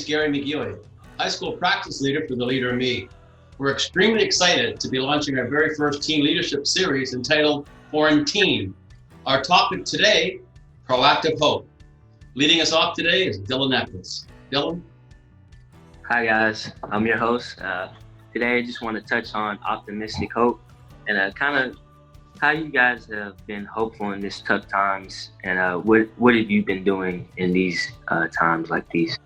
is Gary McGeely, high school practice leader for the Leader in Me. We're extremely excited to be launching our very first teen leadership series entitled QuaranTEENed. Our topic today, proactive hope. Leading us off today is Dylan Eccles. Dylan? Hi guys, I'm your host. Today I just want to touch on optimistic hope and kind of how you guys have been hopeful in these tough times and what have you been doing in these times like these?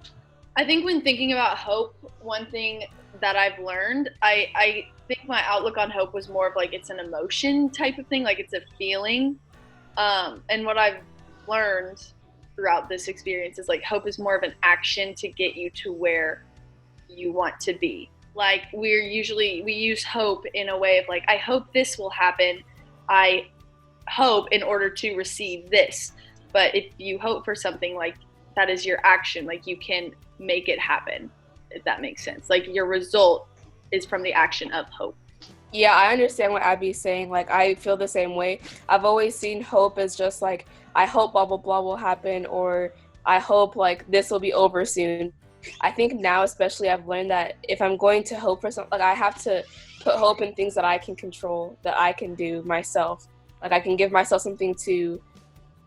I think when thinking about hope, one thing that I've learned, I think my outlook on hope was more of like it's an emotion type of thing, like it's a feeling. And what I've learned throughout this experience is like hope is more of an action to get you to where you want to be. Like we use hope in a way of like, I hope this will happen. I hope in order to receive this. But if you hope for something, like that is your action, like you can make it happen, if that makes sense. Like your result is from the action of hope. Yeah, I understand what Abby's saying. Like, I feel the same way. I've always seen hope as just like, I hope blah, blah, blah will happen, or I hope like this will be over soon. I think now especially I've learned that if I'm going to hope for something, like I have to put hope in things that I can control, that I can do myself. Like I can give myself something to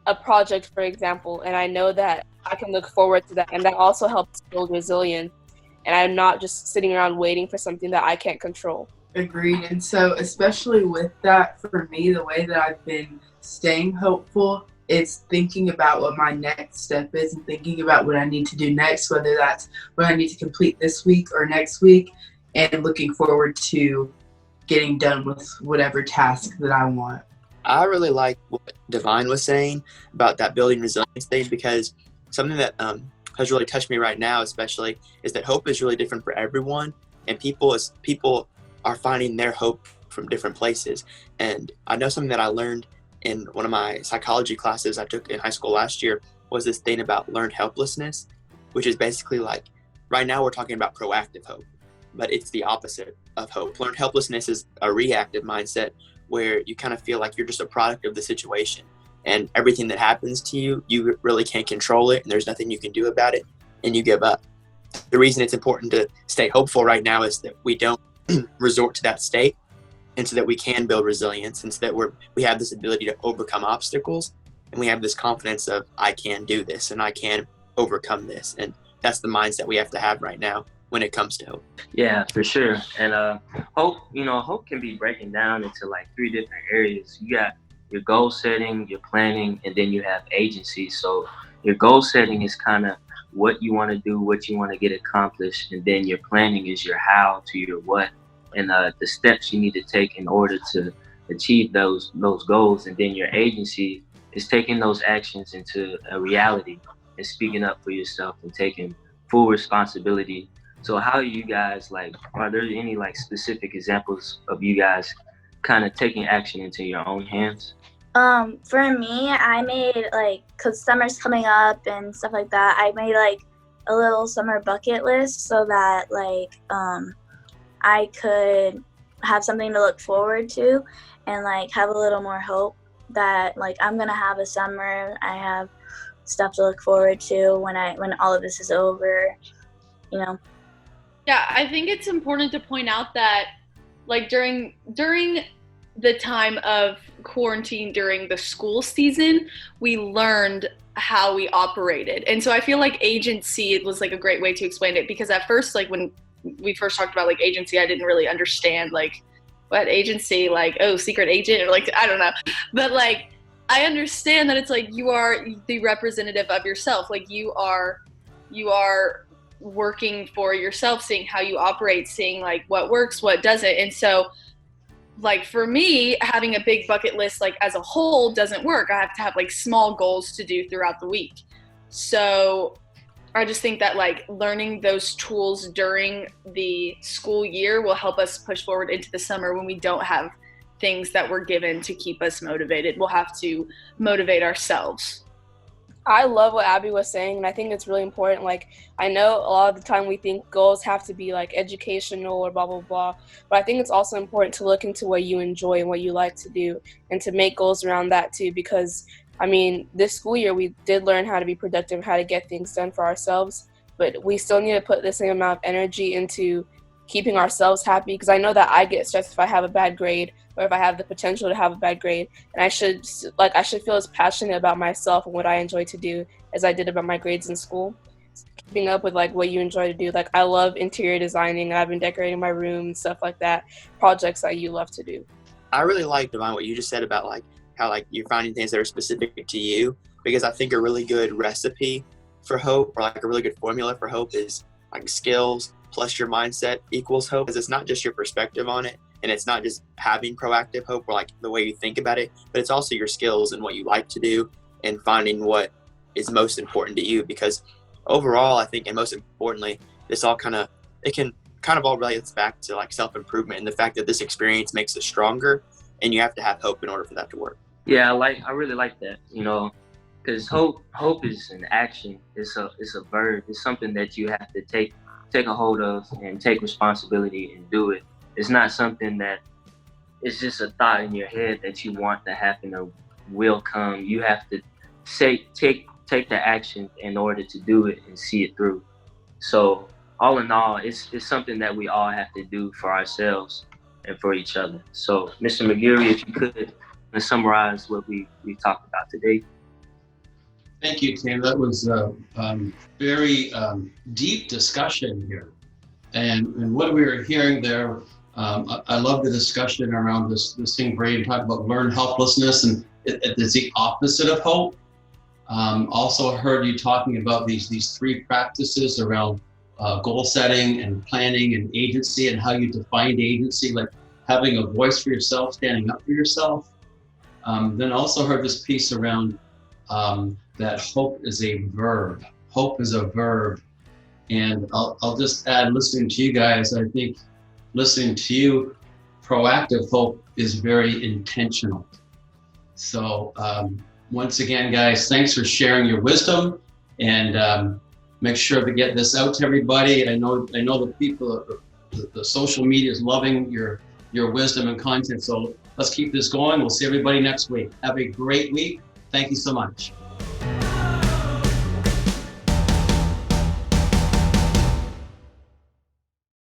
a project, for example, and I know that I can look forward to that. And that also helps build resilience. And I'm not just sitting around waiting for something that I can't control. Agreed. And so especially with that, for me, the way that I've been staying hopeful is thinking about what my next step is and thinking about what I need to do next, whether that's what I need to complete this week or next week, and looking forward to getting done with whatever task that I want. I really like what Divine was saying about that building resilience thing, because something that has really touched me right now especially is that hope is really different for everyone, and people are finding their hope from different places. And I know something that I learned in one of my psychology classes I took in high school last year was this thing about learned helplessness, which is basically like, right now we're talking about proactive hope, but it's the opposite of hope. Learned helplessness is a reactive mindset where you kind of feel like you're just a product of the situation, and everything that happens to you, you really can't control it, and there's nothing you can do about it, and you give up. The reason it's important to stay hopeful right now is that we don't resort to that state, and so that we can build resilience, and so that we have this ability to overcome obstacles, and we have this confidence of, I can do this and I can overcome this. And that's the mindset we have to have right now when it comes to hope. Yeah, for sure. And hope can be breaking down into like 3 different areas. You got your goal setting, your planning, and then you have agency. So your goal setting is kind of what you want to do, what you want to get accomplished, and then your planning is your how to your what, and the steps you need to take in order to achieve those goals. And then your agency is taking those actions into a reality and speaking up for yourself and taking full responsibility. So how are you guys, like, are there any like specific examples of you guys kind of taking action into your own hands? For me, I made like, cause summer's coming up and stuff like that, I made like a little summer bucket list so that like, I could have something to look forward to and like have a little more hope that like I'm gonna have a summer. I have stuff to look forward to when all of this is over, you know. Yeah, I think it's important to point out that like during the time of quarantine, during the school season, we learned how we operated. And so I feel like agency was like a great way to explain it, because at first, like when we first talked about like agency, I didn't really understand like what agency, like, oh, secret agent, or like, I don't know. But like, I understand that it's like you are the representative of yourself. Like you are working for yourself, seeing how you operate, seeing like what works, what doesn't. And so like for me, having a big bucket list like as a whole doesn't work. I have to have like small goals to do throughout the week. So I just think that like learning those tools during the school year will help us push forward into the summer when we don't have things that were given to keep us motivated. We'll have to motivate ourselves. I love what Abby was saying, and I think it's really important. Like, I know a lot of the time we think goals have to be like educational or blah, blah, blah, but I think it's also important to look into what you enjoy and what you like to do and to make goals around that too, because I mean, this school year we did learn how to be productive, how to get things done for ourselves, but we still need to put the same amount of energy into keeping ourselves happy, because I know that I get stressed if I have a bad grade or if I have the potential to have a bad grade, and I should feel as passionate about myself and what I enjoy to do as I did about my grades in school. Keeping up with like what you enjoy to do, like I love interior designing, I've been decorating my room and stuff like that, projects that you love to do. I really like, Divine, what you just said about like how like you're finding things that are specific to you, because I think a really good recipe for hope, or like a really good formula for hope, is like skills plus your mindset equals hope. Because it's not just your perspective on it, and it's not just having proactive hope or like the way you think about it, but it's also your skills and what you like to do and finding what is most important to you. Because overall, I think, and most importantly, this all kind of, it can kind of all relates back to like self-improvement and the fact that this experience makes us stronger, and you have to have hope in order for that to work. Yeah, I really like that, you know, because hope is an action. It's a verb. It's something that you have to take a hold of and take responsibility and do it. It's not something that it's just a thought in your head that you want to happen or will come. You have to take the action in order to do it and see it through. So all in all, it's something that we all have to do for ourselves and for each other. So Mr. McGeary, if you could summarize what we talked about today. Thank you, Tim. That was a very deep discussion here. And what we were hearing there, I love the discussion around this thing Braden talked about, learned helplessness, and it's the opposite of hope. Also heard you talking about these three practices around goal setting and planning and agency, and how you defined agency, like having a voice for yourself, standing up for yourself. Then also heard this piece around that hope is a verb. Hope is a verb. And I'll just add, listening to you guys, I think listening to you, proactive hope is very intentional. So once again, guys, thanks for sharing your wisdom, and make sure to get this out to everybody. I know the people, the social media is loving your wisdom and content. So let's keep this going. We'll see everybody next week. Have a great week. Thank you so much.